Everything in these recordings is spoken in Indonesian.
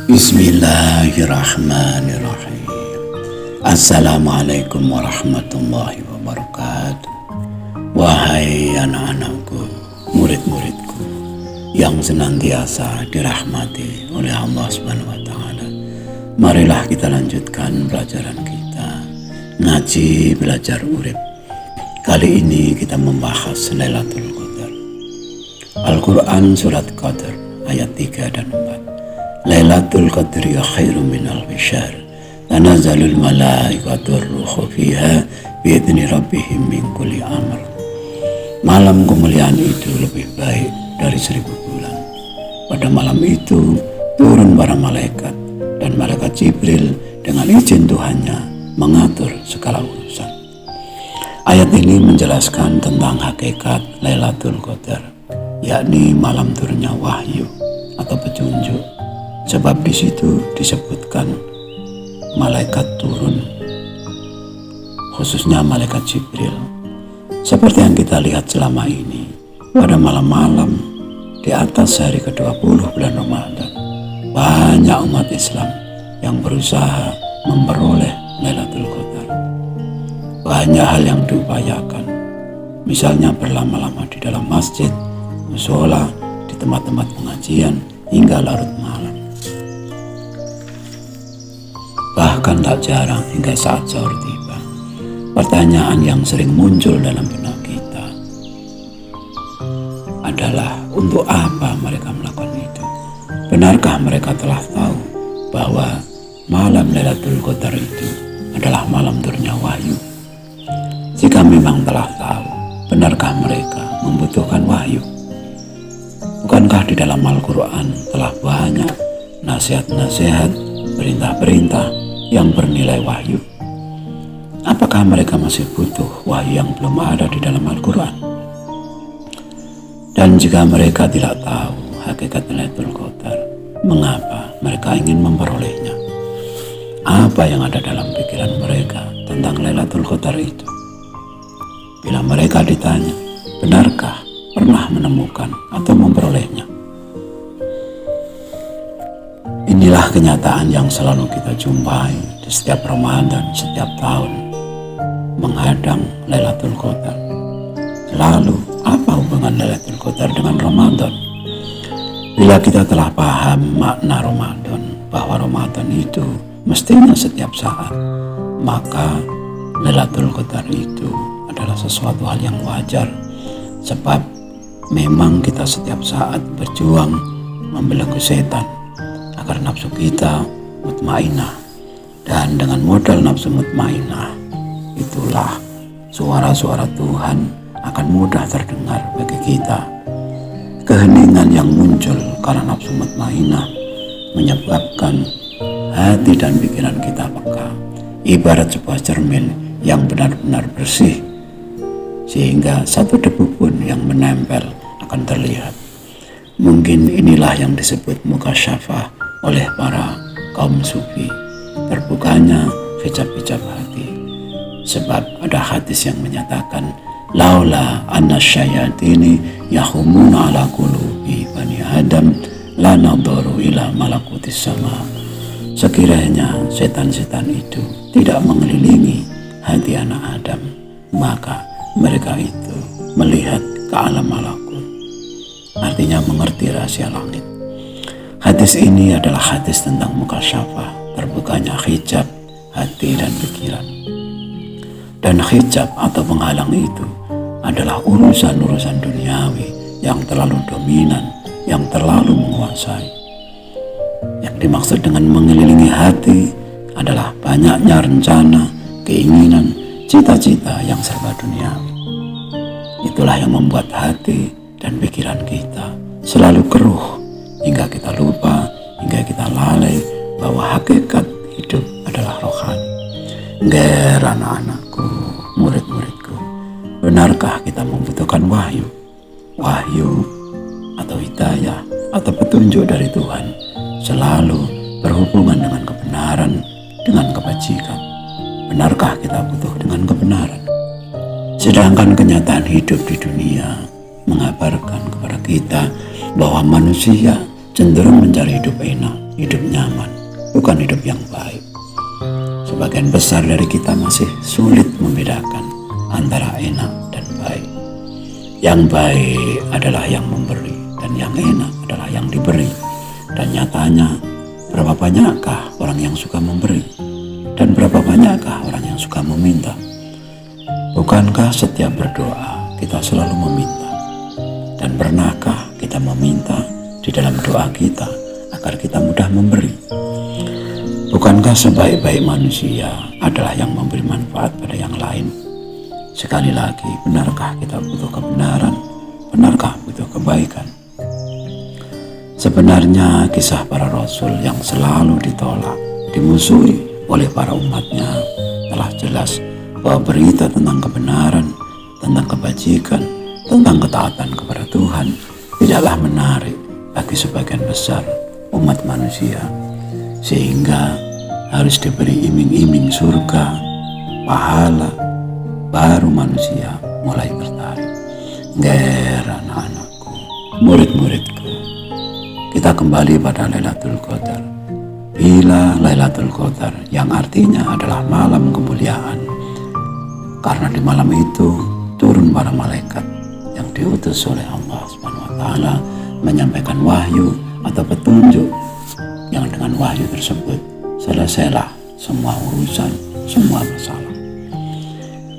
Bismillahirrahmanirrahim. Assalamualaikum warahmatullahi wabarakatuh. Wahai anak-anakku, murid-muridku yang senantiasa dirahmati oleh Allah Subhanahu wa Ta'ala, marilah kita lanjutkan pelajaran kita ngaji belajar urip. Kali ini kita membahas Lailatul Qadar. Al-Quran surat Qadar ayat 3 dan 4. Lailatul Qadri khairum min alfi syahr. Tanazzalul malaikatu war-ruhu fiha biidzni rabbihim min kulli amr. Malam kemuliaan itu lebih baik dari 1000 bulan. Pada malam itu turun para malaikat, dan malaikat Jibril dengan izin Tuhannya mengatur segala urusan. Ayat ini menjelaskan tentang hakikat Lailatul Qadar, yakni malam turunnya wahyu atau petunjuk. Sebab di situ disebutkan malaikat turun, khususnya malaikat Jibril. Seperti yang kita lihat selama ini, pada malam-malam di atas hari ke-20 bulan Ramadan, banyak umat Islam yang berusaha memperoleh Lailatul Qadar. Banyak hal yang diupayakan, misalnya berlama-lama di dalam masjid, mushola, di tempat-tempat pengajian, hingga larut malam. Bahkan tak jarang hingga saat sahur tiba, pertanyaan yang sering muncul dalam benak kita adalah, untuk apa mereka melakukan itu? Benarkah mereka telah tahu bahwa malam Lailatul Qadar itu adalah malam turunnya wahyu? Jika memang telah tahu, benarkah mereka membutuhkan wahyu? Bukankah di dalam Al-Quran telah banyak nasihat-nasihat, perintah-perintah yang bernilai wahyu? Apakah mereka masih butuh wahyu yang belum ada di dalam Al-Quran? Dan jika mereka tidak tahu hakikat Lailatul Qadar, mengapa mereka ingin memperolehnya? Apa yang ada dalam pikiran mereka tentang Lailatul Qadar itu? Bila mereka ditanya, benarkah pernah menemukan atau memperolehnya? Inilah kenyataan yang selalu kita jumpai di setiap Ramadan, setiap tahun menghadang Lailatul Qadar. Lalu, apa hubungan Lailatul Qadar dengan Ramadan? Bila kita telah paham makna Ramadan, bahwa Ramadan itu mestinya setiap saat, maka Lailatul Qadar itu adalah sesuatu hal yang wajar. Sebab memang kita setiap saat berjuang membelenggu setan agar nafsu kita mutmainah. Dan dengan modal nafsu mutmainah, itulah suara-suara Tuhan akan mudah terdengar bagi kita. Keheningan yang muncul karena nafsu mutmainah menyebabkan hati dan pikiran kita peka, ibarat sebuah cermin yang benar-benar bersih, sehingga satu debu pun yang menempel akan terlihat. Mungkin inilah yang disebut mukasyafah oleh para kaum sufi, terbukanya hijab-hijab hati. Sebab ada hadis yang menyatakan, laula anna syayatini yahumuna ala qulubi bani Adam la nadharu ila malakutis sama. Sekiranya setan-setan itu tidak mengelilingi hati anak Adam, maka mereka itu melihat ke alam malakut, artinya mengerti rahasia langit. Hadis ini adalah hadis tentang mukasyafah, terbukanya hijab hati dan pikiran. Dan hijab atau penghalang itu adalah urusan-urusan duniawi yang terlalu dominan, yang terlalu menguasai. Yang dimaksud dengan mengelilingi hati adalah banyaknya rencana, keinginan, cita-cita yang serba duniawi. Itulah yang membuat hati dan pikiran kita selalu keruh, hingga kita lupa, hingga kita lalai bahwa hakikat hidup adalah rohani. Ger anak-anakku, murid-muridku, benarkah kita membutuhkan wahyu? Wahyu atau hidayah atau petunjuk dari Tuhan selalu berhubungan dengan kebenaran, dengan kebajikan. Benarkah kita butuh dengan kebenaran? Sedangkan kenyataan hidup di dunia mengabarkan kepada kita bahwa manusia cenderung mencari hidup enak, hidup nyaman, bukan hidup yang baik. Sebagian besar dari kita masih sulit membedakan antara enak dan baik. Yang baik adalah yang memberi, dan yang enak adalah yang diberi. Dan nyatanya, berapa banyakkah orang yang suka memberi, dan berapa banyakkah orang yang suka meminta? Bukankah setiap berdoa kita selalu meminta? Dan pernahkah kita meminta di dalam doa kita agar kita mudah memberi? Bukankah sebaik-baik manusia adalah yang memberi manfaat pada yang lain? Sekali lagi, benarkah kita butuh kebenaran? Benarkah butuh kebaikan? Sebenarnya kisah para rasul yang selalu ditolak, dimusuhi oleh para umatnya telah jelas bahwa berita tentang kebenaran, tentang kebajikan, tentang ketaatan kepada Tuhan tidaklah menarik bagi sebagian besar umat manusia, sehingga harus diberi iming-iming surga, pahala, baru manusia mulai tertarik. Nger anak-anakku, murid-muridku, kita kembali pada Lailatul Qadar. Bila Lailatul Qadar yang artinya adalah malam kemuliaan, karena di malam itu turun para malaikat yang diutus oleh Allah SWT menyampaikan wahyu atau petunjuk, yang dengan wahyu tersebut selesailah semua urusan, semua masalah.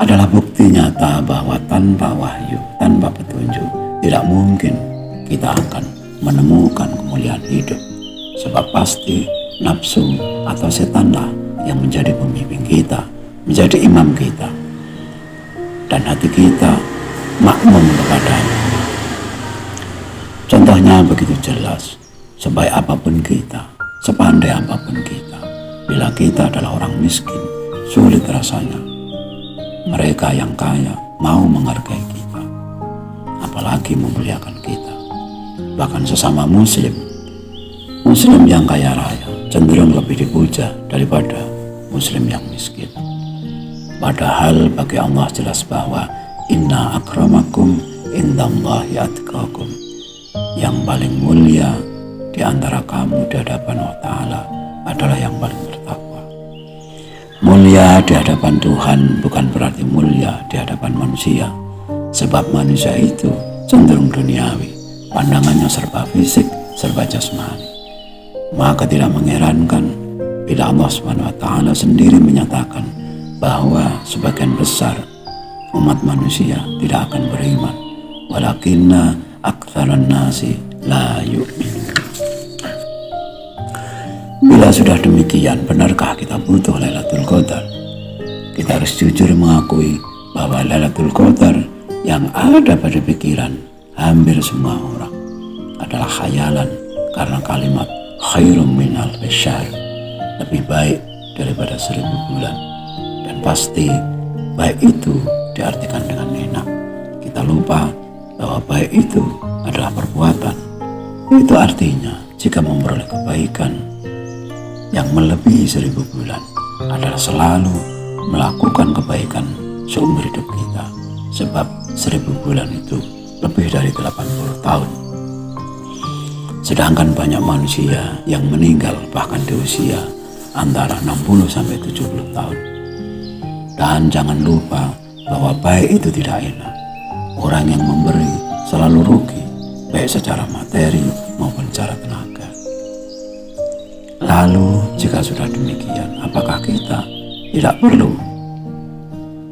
Adalah bukti nyata bahwa tanpa wahyu, tanpa petunjuk, tidak mungkin kita akan menemukan kemuliaan hidup. Sebab pasti nafsu atau setanlah yang menjadi pembimbing kita, menjadi imam kita, dan hati kita makmum kepadanya. Contohnya begitu jelas, sebaik apapun kita, sepandai apapun kita, bila kita adalah orang miskin, sulit rasanya mereka yang kaya mau menghargai kita, apalagi memuliakan kita. Bahkan sesama muslim yang kaya raya cenderung lebih dipuja daripada muslim yang miskin. Padahal bagi Allah jelas bahwa inna akramakum indallahi atqakum, yang paling mulia di antara kamu di hadapan Allah Ta'ala adalah yang paling bertakwa. Mulia di hadapan Tuhan bukan berarti mulia di hadapan manusia, sebab manusia itu cenderung duniawi, pandangannya serba fisik, serba jasmani. Maka tidak mengherankan bila Allah SWT sendiri menyatakan bahwa sebagian besar umat manusia tidak akan beriman. Walakinna aktsaran nasi la yu'minun. Bila sudah demikian, benarkah kita butuh Lailatul Qadar? Kita harus jujur mengakui bahwa Lailatul Qadar yang ada pada pikiran hampir semua orang adalah khayalan, karena kalimat khairum min alfi syahr, lebih baik daripada 1000 bulan. Dan pasti baik itu diartikan dengan enak. Kita lupa bahwa baik itu adalah perbuatan. Itu artinya jika memperoleh kebaikan yang melebihi 1000 bulan adalah selalu melakukan kebaikan seumur hidup kita. Sebab 1000 bulan itu lebih dari 80 tahun. Sedangkan banyak manusia yang meninggal bahkan di usia antara 60 sampai 70 tahun. Dan jangan lupa bahwa baik itu tidak enak. Orang yang memberi selalu rugi, baik secara materi maupun secara tenaga. Lalu jika sudah demikian, apakah kita tidak perlu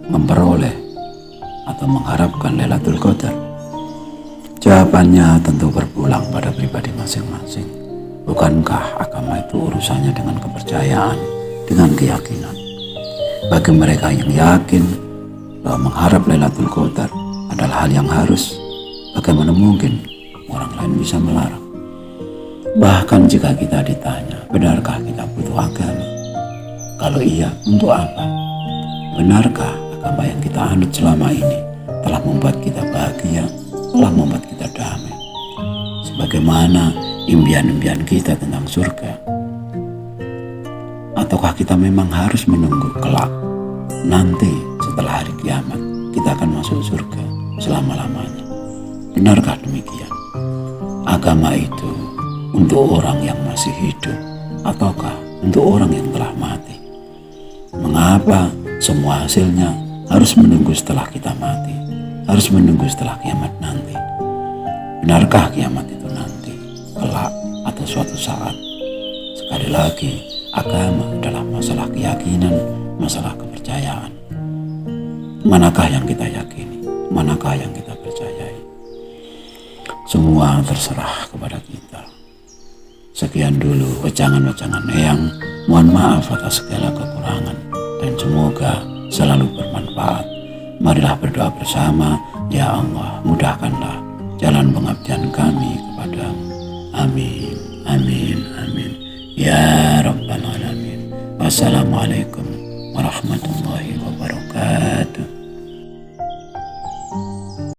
memperoleh atau mengharapkan Lailatul Qadar? Jawabannya tentu berpulang pada pribadi masing-masing. Bukankah agama itu urusannya dengan kepercayaan, dengan keyakinan? Bagi mereka yang yakin bahwa mengharap Lailatul Qadar adalah hal yang harus, bagaimana mungkin orang lain bisa melarang? Bahkan jika kita ditanya, benarkah kita butuh agama? Kalau iya, untuk apa? Benarkah agama yang kita anut selama ini telah membuat kita bahagia, telah membuat kita damai, sebagaimana impian-impian kita tentang surga? Ataukah kita memang harus menunggu kelak, nanti setelah hari kiamat kita akan masuk surga selama-lamanya? Benarkah demikian? Agama itu untuk orang yang masih hidup, ataukah untuk orang yang telah mati? Mengapa semua hasilnya harus menunggu setelah kita mati, harus menunggu setelah kiamat nanti? Benarkah kiamat itu nanti, kelak, atau suatu saat? Sekali lagi, agama adalah masalah keyakinan, masalah kepercayaan. Manakah yang kita yakini? Manakah yang kita percayai? Semua terserah kepada kita. Sekian dulu wejangan-wejangan Eyang. Mohon maaf atas segala kekurangan dan semoga selalu bermanfaat. Marilah berdoa bersama. Ya Allah, mudahkanlah jalan pengabdian kami kepadamu. Amin, amin, amin. Ya Rabbal Alamin. Wassalamualaikum warahmatullahi wabarakatuh.